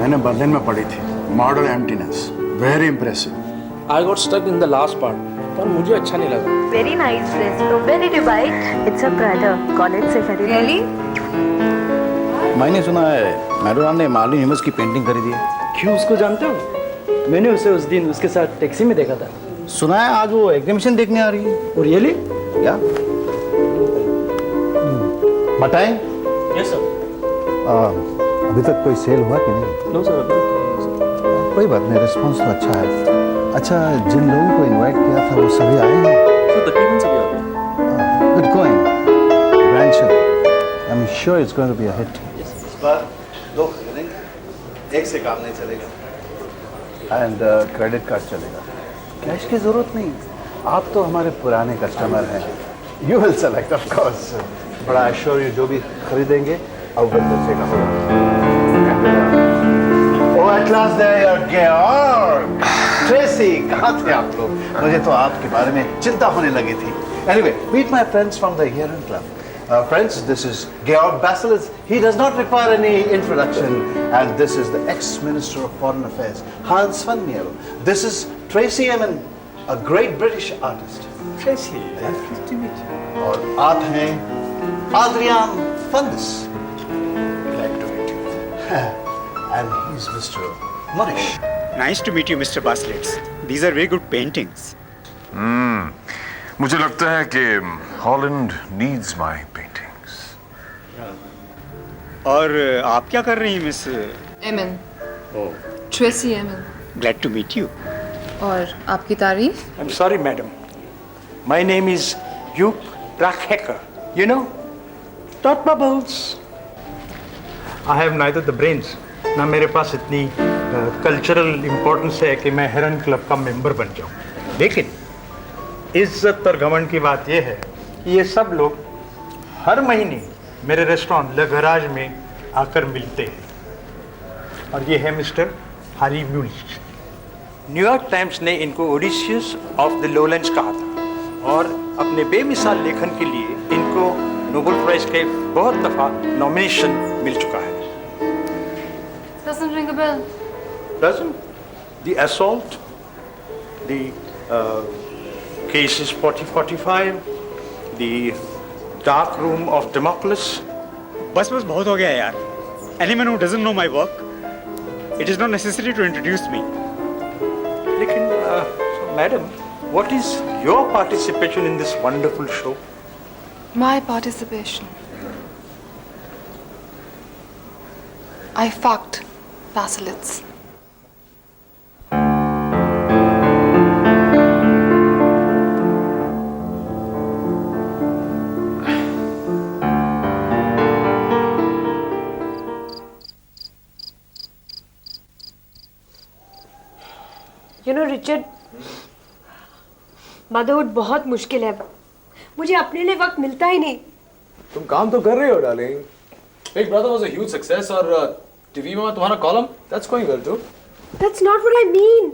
मैंने बर्लिन में पढ़ी थी, model emptiness, very impressive. I got stuck in the last part, पर मुझे अच्छा नहीं लगा। Very nice dress. So where did you buy it? It's a Prada. College से खरीदी। Really? मैंने सुना है मैडोना ने मार्लिन ह्यूमस की पेंटिंग खरीदी है। क्यों, उसको जानते हो? मैंने उसे उस दिन उसके साथ टैक्सी में देखा था। सुना है आज वो एग्जीबिशन देखने आ रही है। और रियली? या बताएं? Yes sir. अभी तक कोई सेल हुआ कि नहीं? नो सर, अभी कोई बात नहीं, रिस्पॉन्स तो अच्छा है। अच्छा, जिन लोगों को इनवाइट किया था वो सभी आए हैं? सर तकरीबन सभी आ गए। Good going, grand show. I am sure it's going to be a hit. इस बार 2 खरीदेंगे, एक से काम नहीं चलेगा। एंड क्रेडिट कार्ड चलेगा, कैश की जरूरत नहीं। आप तो हमारे पुराने कस्टमर हैं। You will select of course, but I assure you जो भी खरीदेंगे अव्वल दर्जे का होगा। Oh, at last there you are, Georg. Tracy, कहाँ थे आप लोग? मुझे तो आपके बारे में चिंता होने लगी थी। Anyway, meet my friends from the Heron Club. Friends, this is Georg Baselis. He does not require any introduction. And this is the ex-Minister of Foreign Affairs, Hans van Mierlo. This is Tracy Emin, a great British artist. Tracy, nice to meet you. और आप हैं Adrian Fundis. Glad to meet you. And he's Mr. Monish. Nice to meet you, Mr. Baselitz. These are very good paintings. मुझे लगता है कि Holland needs my paintings. और आप क्या कर रही हैं, मिस? एमन। ट्रेसी एमन। Glad to meet you. और आपकी तारीफ? I'm sorry, madam. My name is Hugh Brackhecker. You know, dot bubbles. I have neither the brains, ना मेरे पास इतनी कल्चरल इम्पोर्टेंस है कि मैं हेरन क्लब का मेंबर बन जाऊं। लेकिन इज्जत और घमंड की बात यह है कि ये सब लोग हर महीने मेरे रेस्टोरेंट ले गराज में आकर मिलते हैं। और ये है मिस्टर हैरी म्यूलिच। न्यूयॉर्क टाइम्स ने इनको ओडिशियस ऑफ द लोलैंड्स कहा था और अपने बेमिसाल लेखन के लिए इनको नोबेल प्राइज के बहुत दफा नॉमिनेशन मिल चुका है। Doesn't ring a bell. Doesn't? The assault, the cases 4045, the dark room of Democles. बस बहुत हो गया यार. Anyone who doesn't know my work, it is not necessary to introduce me. लेकिन, so madam, what is your participation in this wonderful show? My participation. I fucked Baselitz. You know, Richard, motherhood बहुत मुश्किल है। मुझे अपने लिए वक्त मिलता ही नहीं। तुम काम तो कर रहे हो darling. Big Brother was a huge success और टीवी में तुम्हारा column that's going well too. That's not what I mean.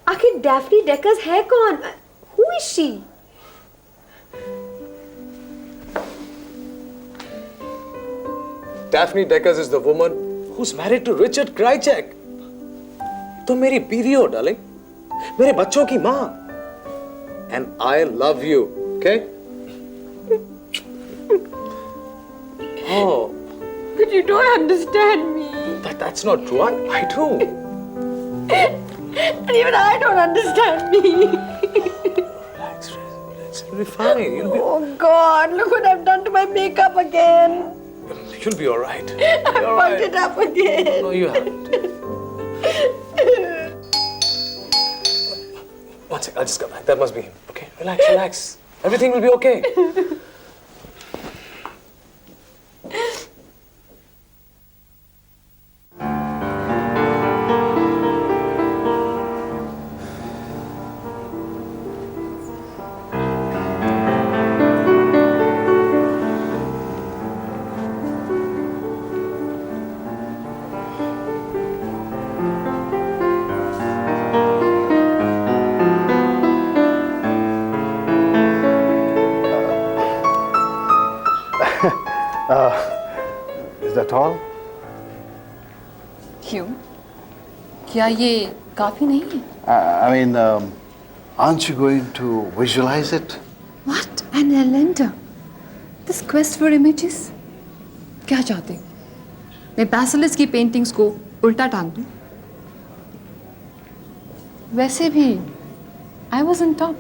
आखिर डैफ्नी डेकर्स है कौन? Who is she? Daphne Deckers is the woman who's married to Richard Krychek. तुम मेरी बीवी हो डार्लिंग, मेरे बच्चों की माँ। And I love you, okay? Oh. But you don't understand me. That's not true. I do. And even I don't understand me. Relax, you'll be fine. You'll be. Oh God, look what I've done to my makeup again. You'll be all right. I fucked it up again. No, you haven't. One sec, I'll just come back. That must be him. Okay, relax. Everything will be okay. Is that all? क्यों? क्या ये काफी नहीं है? I mean, aren't you going to visualize it? What an Elenda! This quest for images. क्या चाहते हो? मैं बैसिलिस्क की पेंटिंग्स को उल्टा टांग दूं? वैसे भी I was on top.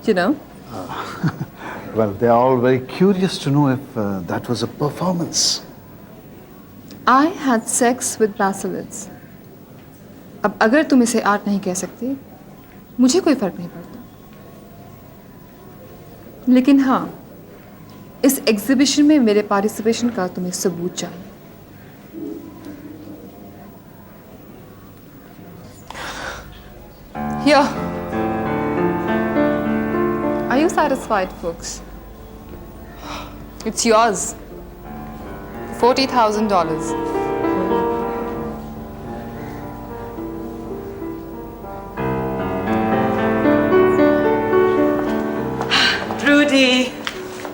You know? Well, they're all very curious to know if that was a performance. I had sex with basilisks. अब अगर तुम इसे आर्ट नहीं कह सकते, मुझे कोई फर्क नहीं पड़ता। लेकिन हाँ, इस एग्जीबिशन में मेरे पार्टिसिपेशन का तुम्हें सबूत चाहिए। Here. Are you satisfied, folks? It's yours. $40,000. Rudy,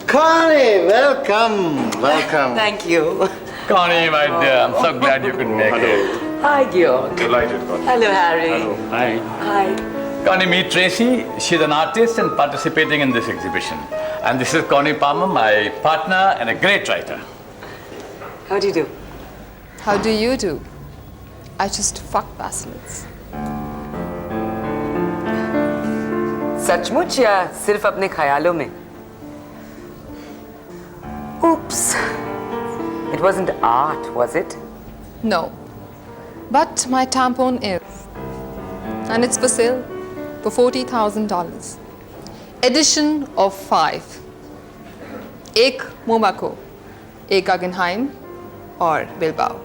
Connie, welcome, welcome. thank you. Connie, my dear, I'm so glad you could make it. Hi, Georg. Delighted, Connie. Hello, Harry. Hi. Hi. Connie, meet Tracy. She's an artist and participating in this exhibition. And this is Connie Palmer, my partner and a great writer. How do you do? How do you do? I just fucked basilisks. सचमुच या सिर्फ अपने ख्यालों में? Oops. It wasn't art, was it? No. But my tampon is. And it's for sale for $40,000. Edition of 5. एक मोमाको, एक गगनहाइम और Bilbao.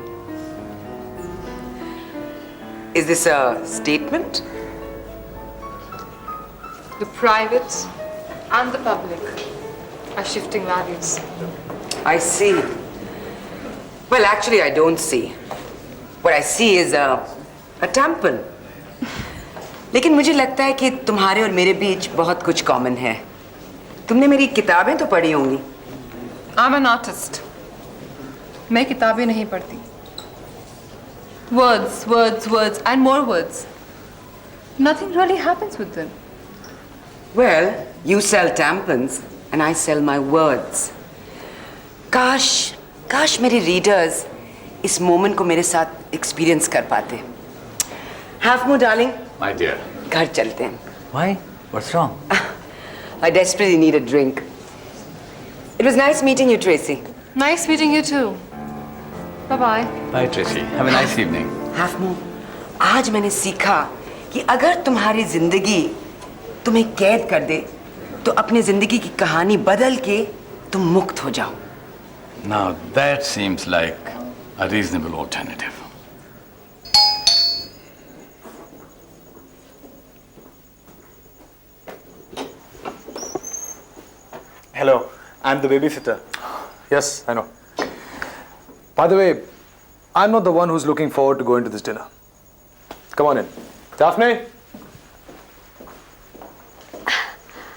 Is this a statement? The private and the public are shifting values. I see. Well, actually, I don't see. What I see is a tampon. लेकिन मुझे लगता है कि तुम्हारे और मेरे बीच बहुत कुछ कॉमन है. तुमने मेरी किताबें तो पढ़ी होंगी. I'm an artist. मैं किताबें नहीं पढ़ती. Words, words, words, and more words. Nothing really happens with them. Well, you sell tampons and I sell my words. काश मेरे रीडर्स इस मोमेंट को मेरे साथ एक्सपीरियंस कर पाते. Half more, darling. My dear. घर चलते हैं. Why? What's wrong? I desperately need a drink. It was nice meeting you, Tracy. Nice meeting you too. Bye-bye. Bye, Tracy. Have a nice evening. Half more. आज मैंने सीखा कि अगर तुम्हारी जिंदगी तुम्हें कैद कर दे, तो अपनी जिंदगी की कहानी बदल के तुम मुक्त हो जाओ. Now that seems like a reasonable alternative. Hello, I'm the babysitter. Yes, I know. By the way, I'm not the one who's looking forward to going to this dinner. Come on in. Daphne?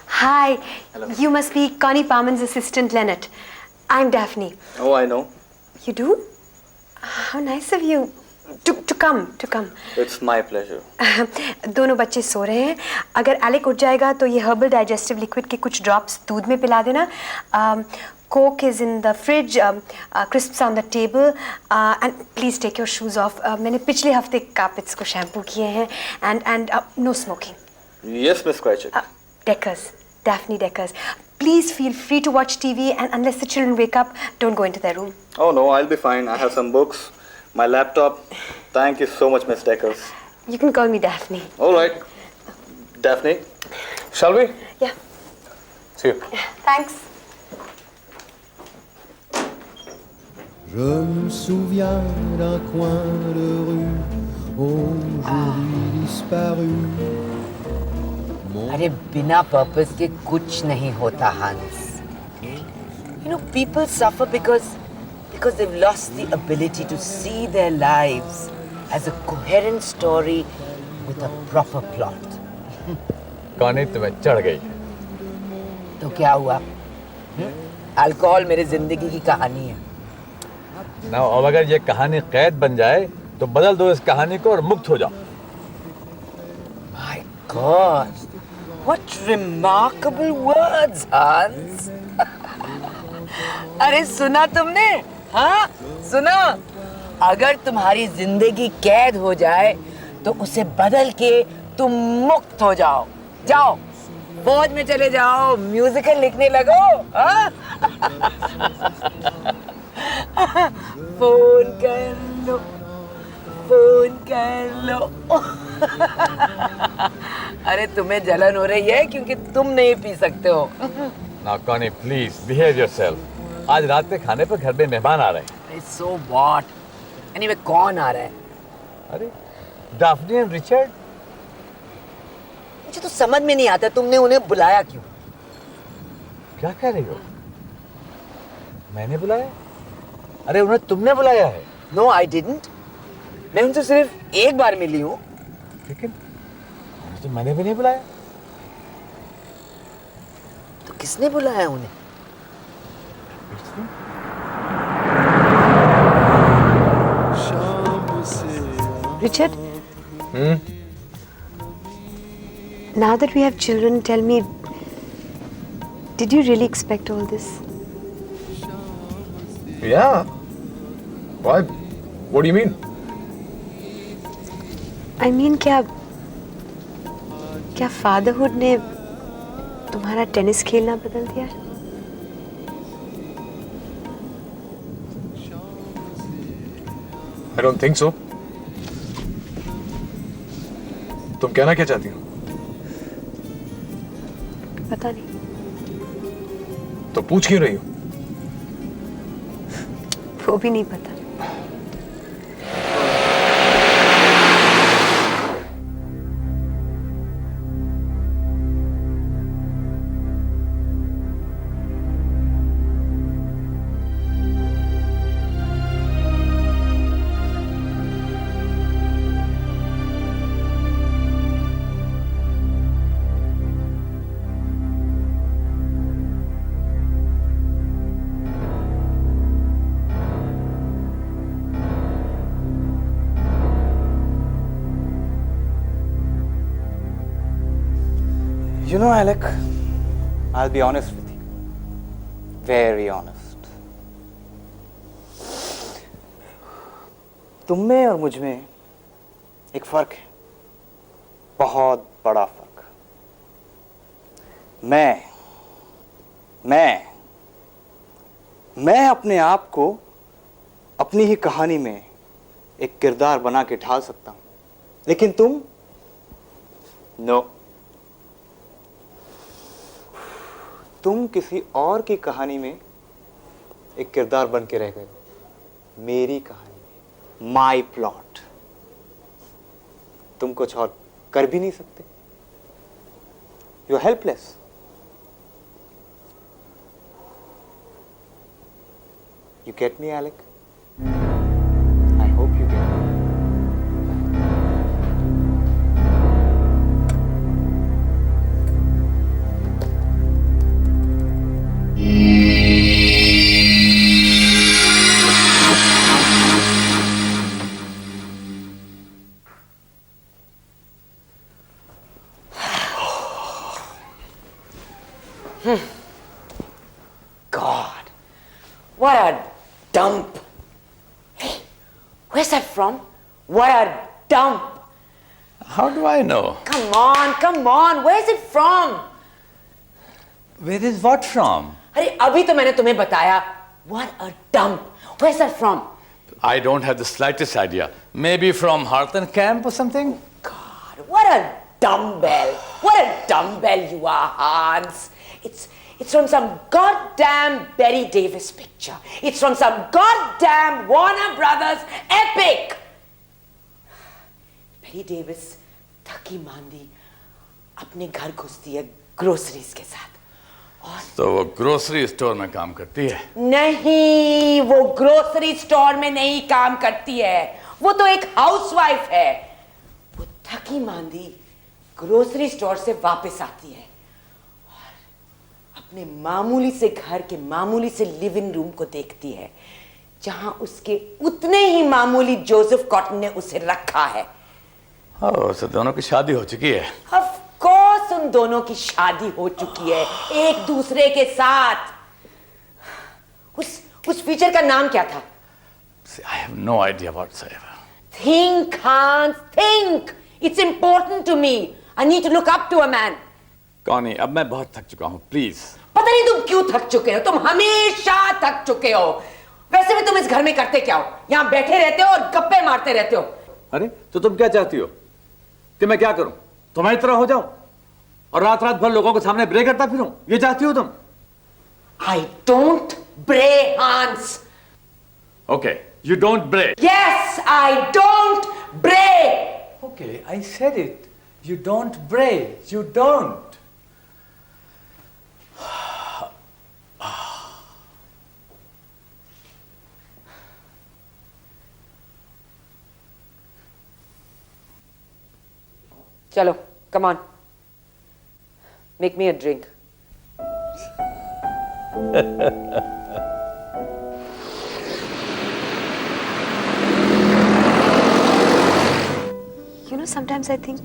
Hi. Hello. You must be Connie Palmer's assistant, Leonard. I'm Daphne. Oh, I know. You do? How nice of you to come. It's my pleasure. दोनों बच्चे सो रहे हैं. अगर Alec उठ जाएगा तो ये herbal digestive liquid के कुछ ड्रॉप्स दूध में पिला देना. Coke is in the fridge, crisps on the table, and please take your shoes off. मैंने पिछले हफ्ते कार्पेट्स को शैम्पू किए हैं. And no smoking. Yes, Miss Krychek. Deckers, Daphne Deckers. Please feel free to watch TV, and unless the children wake up, don't go into their room. Oh no, I'll be fine. I have some books, my laptop. Thank you so much, Miss Deckers. You can call me Daphne. All right. Daphne, shall we? Yeah. See you. Thanks. Je me souviens d'un coin de rue aujourd'hui disparu. अरे बिना purpose के कुछ नहीं होता, Hans. You know, people suffer because they've lost the ability to see their lives as a coherent story with a proper plot. कहानी तुम्हें चढ़ गई. तो क्या हुआ? अल्कोहल मेरे जिंदगी की कहानी है. ना अब अगर ये कहानी कैद बन जाए तो बदल दो इस कहानी को और मुक्त हो जाओ। My God, what remarkable words, Hans. अरे सुना तुमने? हाँ, सुना? अगर तुम्हारी जिंदगी कैद हो जाए तो उसे बदल के तुम मुक्त हो जाओ। जाओ, फौज में चले जाओ, म्यूजिकल लिखने लगो। हाँ? फोन कर लो, फोन कर लो। अरे तुम्हें जलन हो रही है क्योंकि तुम नहीं पी सकते हो। Now Connie, please behave yourself. आज रात के खाने पर घर में मेहमान आ रहे हैं। So what? Anyway, कौन आ रहा है? अरे डाफनी एंड रिचर्ड। मुझे तो समझ में नहीं आता तुमने उन्हें बुलाया क्यों? क्या कह रही हो? मैंने बुलाया? अरे उन्हें तुमने बुलाया है। No, I didn't. मैं उनसे सिर्फ एक बार मिली हूँ। लेकिन तो मैंने भी नहीं बुलाया। तो किसने बुलाया उन्हें? Richard? Now that we have children, tell me, did you really expect all this? Yeah. Why? What do you mean? I mean, क्या fatherhood ने तुम्हारा टेनिस खेलना बदल दिया? I don't think so. तुम कहना क्या चाहती हो? पता नहीं। तो पूछ क्यों रही हो? वो भी नहीं पता। You know, Alec, I'll be honest with you. Very honest. तुम में और मुझ में एक फर्क है, बहुत बड़ा फर्क। मैं अपने आप को अपनी ही कहानी में एक किरदार बना के ढाल सकता हूं, लेकिन तुम नो, तुम किसी और की कहानी में एक किरदार बन के रह गए। मेरी कहानी में, माई प्लॉट। तुम कुछ और कर भी नहीं सकते। You are helpless. You get me, Alec? I hope you get me. God, what a dump. Hey, where's that from? What a dump. How do I know? Come on, where's it from? Where is what from? अरे अभी तो मैंने तुम्हें बताया. What a dump. Where's that from? I don't have the slightest idea. Maybe from Harthan camp or something? God, what a dumbbell. What a dumbbell you are, Hans. It's from some goddamn Betty Davis picture. It's from some goddamn Warner Brothers epic. Betty Davis थकी मांदी अपने घर घुसती है groceries के साथ। तो वो grocery store में काम करती है? नहीं, वो ग्रोसरी स्टोर में नहीं काम करती है। वो तो एक हाउसवाइफ है। वो थकी मांदी ग्रोसरी स्टोर से वापस आती है और अपने मामूली से घर के मामूली से लिविंग रूम को देखती है जहां उसके उतने ही मामूली जोसेफ कॉटन ने उसे रखा है। तो दोनों की शादी हो चुकी है। ऑफ कोर्स उन दोनों की शादी हो चुकी है एक दूसरे के साथ। उस फीचर का नाम क्या था? I have no idea whatsoever. Think, Hans, think. It's important to me. I need to look up to a man. Connie, अब मैं बहुत थक चुका हूँ, प्लीज। पता नहीं तुम क्यों थक चुके हो, तुम हमेशा थक चुके हो। वैसे भी तुम इस घर में करते क्या हो? यहाँ बैठे रहते हो और गप्पे मारते रहते हो। अरे तो तुम क्या चाहती हो कि मैं क्या करूं? तुम्हारी तरह हो जाऊं और रात रात भर लोगों के सामने ब्रे करता फिरूं? ये चाहती हो तुम? I don't bray, Hans. Okay, you don't bray. Yes, I don't bray. Okay, I said it. You don't bray. You don't. Chalo, come on. Make me a drink. You know, sometimes I think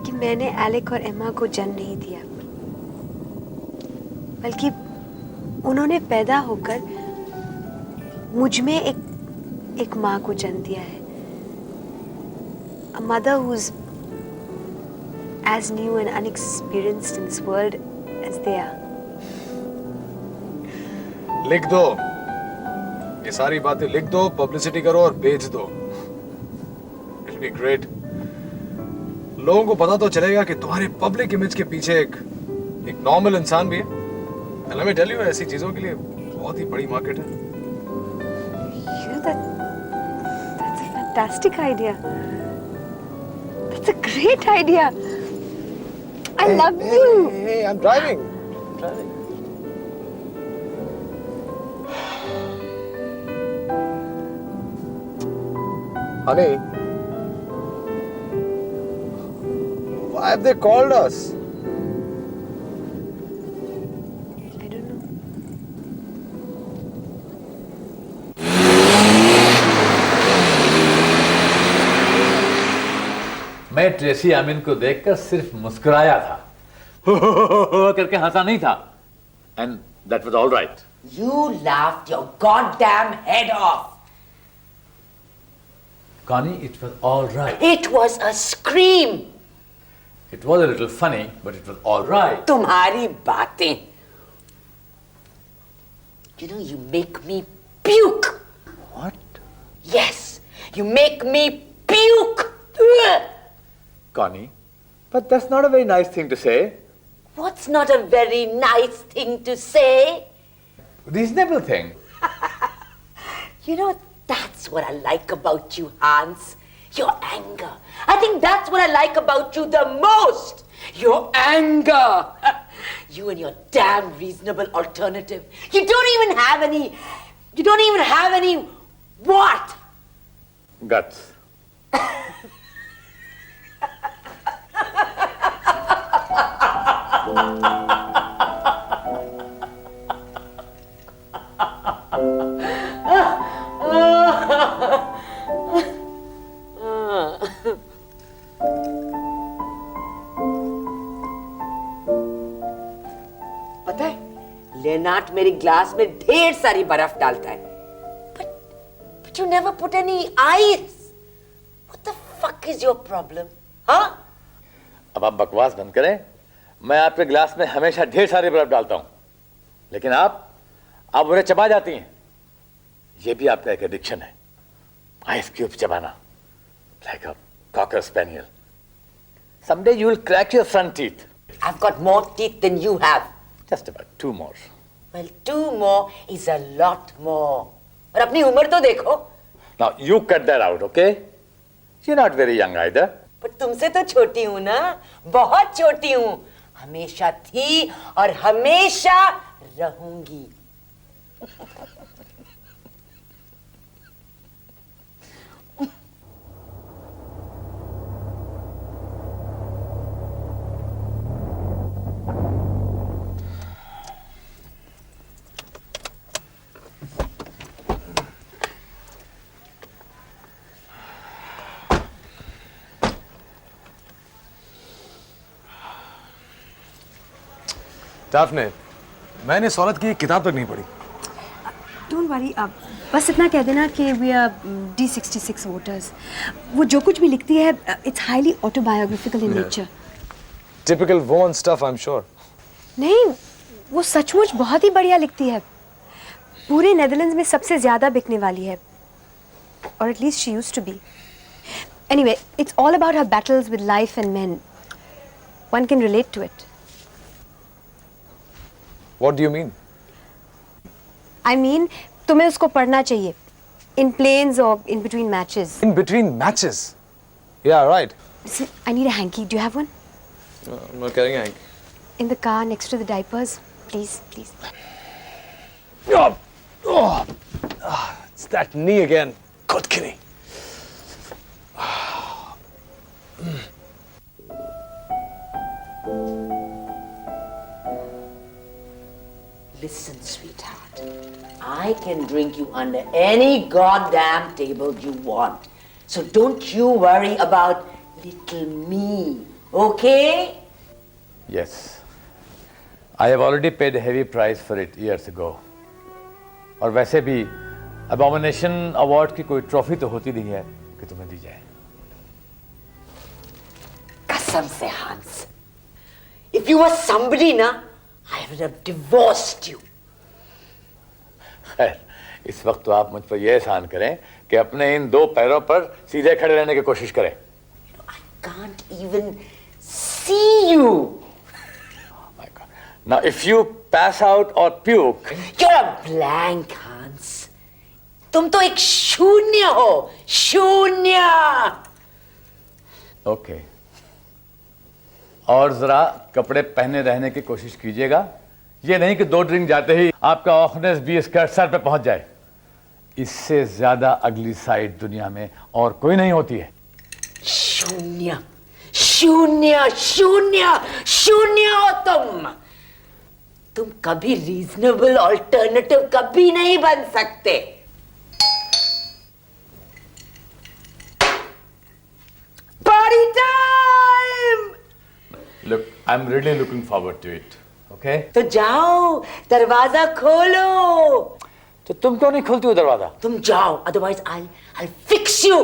कि मैंने Alec और Emma को जन्म नहीं दिया, बल्कि उन्होंने पैदा होकर मुझ में एक माँ को जन्म दिया है। A mother who's as new and unexperienced in this world as they are. लिख दो, ये सारी बातें लिख दो, पब्लिसिटी करो और भेज दो। It'll be great. लोगों को पता तो चलेगा कि तुम्हारे पब्लिक इमेज के पीछे एक नॉर्मल इंसान भी है। And let me tell you, ऐसी चीजों के लिए बहुत ही बड़ी मार्केट है। You know, that's a fantastic idea. That's a great idea. I love you. Hey, I'm driving. Honey, why have they called us? I don't know. मैं Tracy Amini को देखकर सिर्फ मुस्कुराया था, करके हंसा नहीं था, and that was all right. You laughed your goddamn head off. Connie, it was all right. It was a scream. It was a little funny, but it was all right. तुम्हारी बातें. You know, you make me puke. What? Yes, you make me puke. Connie, but that's not a very nice thing to say. What's not a very nice thing to say? Reasonable thing. You know, that's what I like about you, Hans. Your anger. I think that's what I like about you the most. Your anger. You and your damn reasonable alternative. You don't even have any what? Guts. पता है, Lennard मेरे glass में ढेर सारी बर्फ डालता है, but you never put any ice. What the fuck is your problem? हाँ? अब आप बकवास बंद करें। मैं आपके ग्लास में हमेशा ढेर सारी बर्फ डालता हूं, लेकिन आप उन्हें चबा जाती हैं। ये भी आपका एक एडिक्शन है, आइस क्यूब चबाना, like a cocker spaniel. Someday you will crack your front teeth. I've got more teeth than you have. Just about 2 more. Well, 2 more is a lot more. और अपनी उम्र तो देखो। Now you cut that out, okay? You're not very young either. पर तुमसे तो छोटी हूं ना, बहुत छोटी हूं। हमेशा थी और हमेशा रहूंगी। डाफने, मैंने इस औरत की एक किताब तक नहीं पढ़ी। डोंट वरी, अब बस इतना कह देना कि वी आर D66 वोटर्स। वो जो कुछ भी लिखती है, it's highly autobiographical in nature. Typical वोन स्टफ, आई एम श्योर। नहीं, वो सचमुच बहुत ही बढ़िया लिखती है। पूरे नेदरलैंड्स में सबसे ज्यादा बिकने वाली है, और at least she used to be. Anyway, it's all about her battles with life and men. One can relate to it. What do you mean? I mean, तुम्हें उसको पढ़ना चाहिए, इन प्लेन्स और in between matches. In between matches? Yeah, right. Listen, I need a hanky. Do you have one? I'm not carrying a hanky. In the car next to the diapers, please, please. It's that knee again. God, Kitty. Listen, sweetheart. I can drink you under any goddamn table you want. So don't you worry about little me, okay? Yes. I have already paid a heavy price for it years ago. और वैसे भी Abomination Award की कोई trophy तो होती नहीं है कि तुम्हें दी जाए। Kasam se, Hans. If you were somebody, na, I would have divorced you. खैर, इस वक्त तो आप मुझ पर यह एहसान करें कि अपने इन दो पैरों पर सीधे खड़े रहने की कोशिश करें। I can't even see you. Oh my God. Now, if you pass out or puke, You're a blank, Hans. तुम तो एक शून्य हो, शून्य। ओके। और जरा कपड़े पहने रहने की कोशिश कीजिएगा। ये नहीं कि 2 ड्रिंक जाते ही आपका ऑफनेस 20 स्कर्ट सर पे पहुंच जाए। इससे ज्यादा अगली साइड दुनिया में और कोई नहीं होती है। शून्य, शून्य, शून्य, शून्य हो तुम। तुम कभी रीजनेबल ऑल्टरनेटिव कभी नहीं बन सकते। Party time! Look, I'm really looking forward to it. Okay? तो जाओ, दरवाजा खोलो। तो तुम क्यों नहीं खोलती हो दरवाजा? तुम जाओ, otherwise I'll fix you.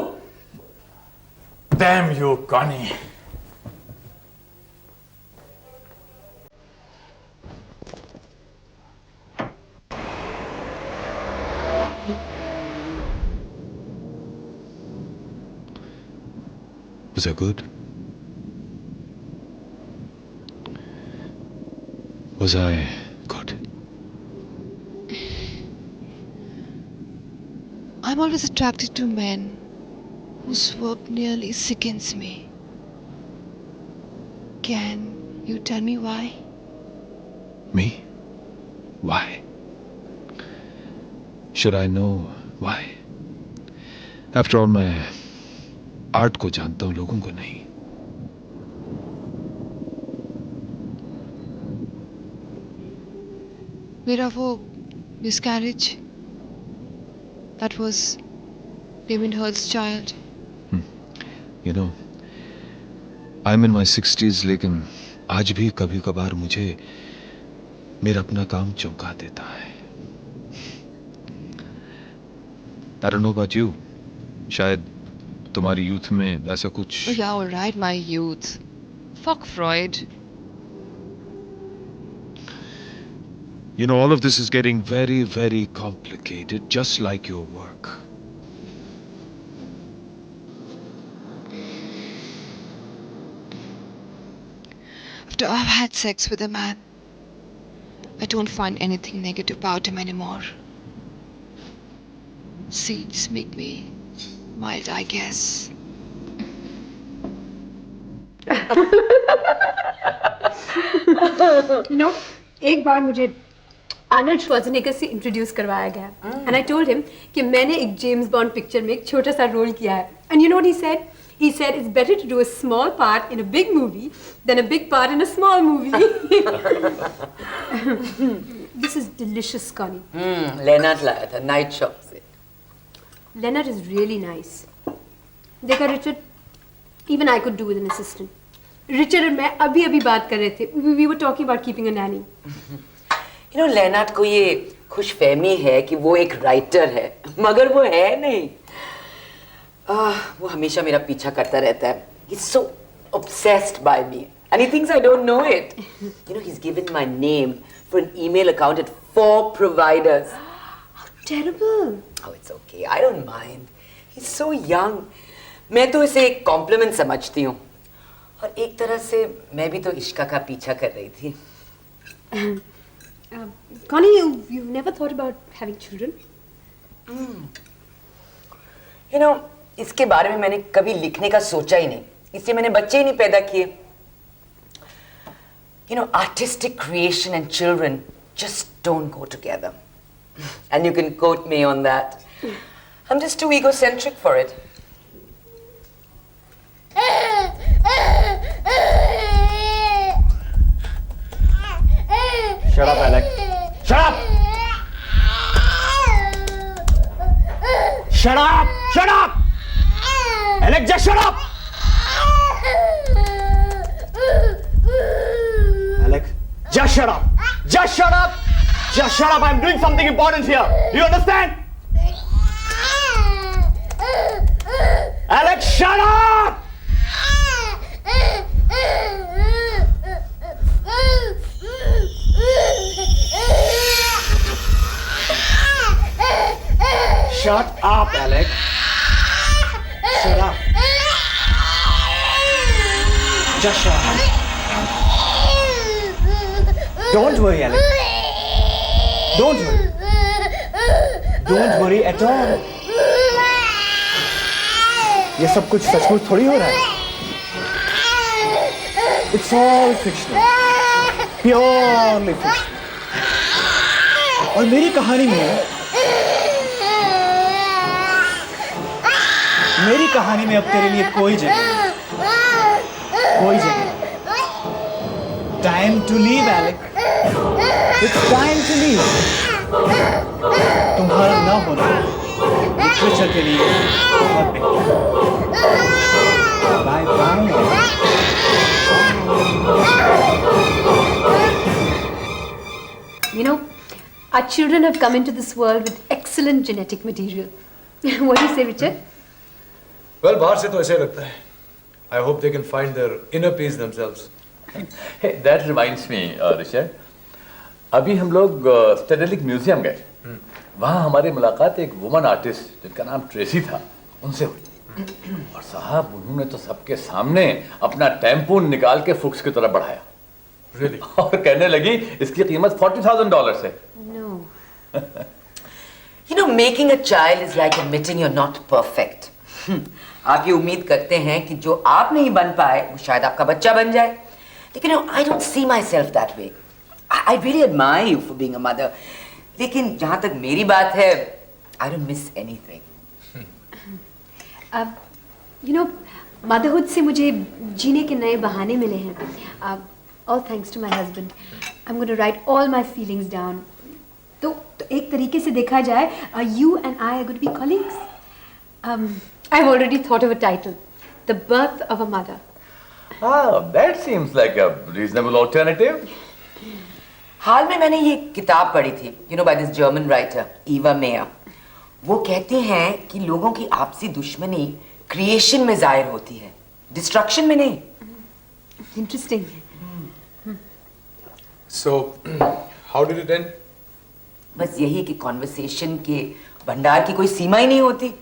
Damn you, Connie. Was I good? Was I good? I'm always attracted to men whose work nearly sickens me. Can you tell me why? Me? Why? Should I know why? After all, मैं art को जानता हूं, लोगों को नहीं। मेरा वो miscarriage, that was Damien Hirst's child. You know, I'm in my 60s, लेकिन आज भी कभी कभार मुझे मेरा अपना काम चौंका देता है। I don't know about you. शायद तुम्हारी यूथ में ऐसा कुछ। Oh yeah, all right, my youth. Fuck Freud. You know, all of this is getting very, very complicated, just like your work. After I've had sex with a man, I don't find anything negative about him anymore. Seeds make me mild, I guess. No, एक बार मुझे Arnold Schwarzenegger से introduce करवाया गया, and I told him कि मैंने एक James bond picture में एक छोटा सा रोल किया है, and you know what he said? He said it's better to do a small part in a big movie than a big part in a small movie. This is delicious, Connie. Leonard लाया था night shop से। Leonard is really nice. देखा Richard, even I could do with an assistant. Richard और मैं अभी बात कर रहे थे. We were talking about keeping a nanny. You know, Leonard को ये खुशफहमी है कि वो एक राइटर है, मगर वो है नहीं. वो हमेशा मेरा पीछा करता रहता है. He's so obsessed by me, and he thinks I don't know it. You know, he's given my name for an email account at 4 providers. How terrible. Oh, it's okay. I don't mind. He's so young. मैं तो इसे एक complement समझती हूँ. और एक तरह से मैं भी तो इश्का का पीछा कर रही थी. Connie, you've never thought about having children? You know, इसके बारे में मैंने कभी लिखने का सोचा ही नहीं. इसलिए मैंने बच्चे ही नहीं पैदा किए. You know, artistic creation and children just don't go together. And you can quote me on that. I'm just too egocentric for it. Shut up, Alec. Shut up! Shut up! Shut up! Alec, just shut up! Alec, just shut up! Just shut up! Just shut up! I'm doing something important here. Do you understand? Alec, shut up! Shut up, Alec. Shut up. Just shut up. Don't worry, Alec. Don't worry. Don't worry at all. ये सब कुछ सचमुच थोड़ी हो रहा है. It's all fictional. Purely fictional. और मेरी कहानी में अब तेरे लिए कोई जगह नहीं. Time to leave, Alec. It's time to leave. तुम्हारा ना होना लिटरेचर के लिए बहुत बेहतर. Bye bye. You know, our children have come into this world with excellent genetic material. What do you say, Richard? Well, बाहर से तो ऐसे लगता है. I hope they can find their inner peace themselves. Hey, that reminds me, Richard. अभी हम लोग स्टेडेलिक museum गए. वहाँ हमारी मुलाकात एक वुमन आर्टिस्ट जिनका नाम ट्रेसी था उनसे हुई. और साहब उन्होंने तो सबके सामने अपना टैम्पून निकाल के फुक्स की तरफ बढ़ाया. Really? और कहने लगी इसकी कीमत $40,000 है. No. You know, making a child is like admitting you're not perfect. आप ये उम्मीद करते हैं कि जो आप नहीं बन पाए वो शायद आपका बच्चा बन जाए. लेकिन I don't see myself that way. I really admire you for being a mother. लेकिन जहाँ तक मेरी बात है, I don't miss anything. You know, motherhood से मुझे जीने के नए बहाने मिले हैं. All thanks to my husband. I'm going to write all my feelings down. तो एक तरीके से देखा जाए, you and I are going to be colleagues. I've already thought of a title, The Birth of a Mother. Ah, that seems like a reasonable alternative. हाल में मैंने ये किताब पढ़ी थी, you know, by this German writer, Eva Meyer. वो कहते हैं कि लोगों की आपसी दुश्मनी क्रिएशन में जाहिर होती है, डिस्ट्रक्शन में नहीं. Interesting. So, how did it end? बस यही कि कॉन्वर्सेशन के भंडार की कोई सीमा ही नहीं होती.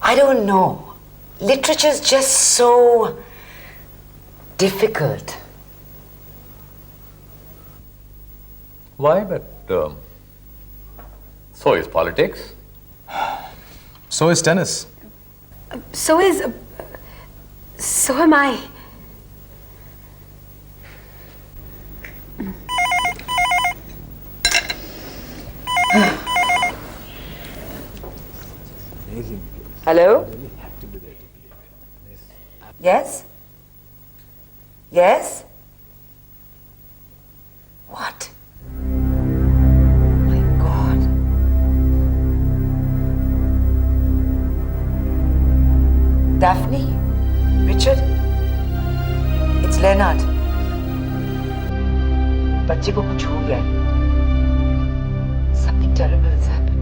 I don't know. Literature's just so difficult. Why? But so is politics. So is tennis. So am I. Hello? Yes? Yes? What? My God. Daphne? Richard? It's Leonard. बच्चे को कुछ हो गया है. Something terrible has happened.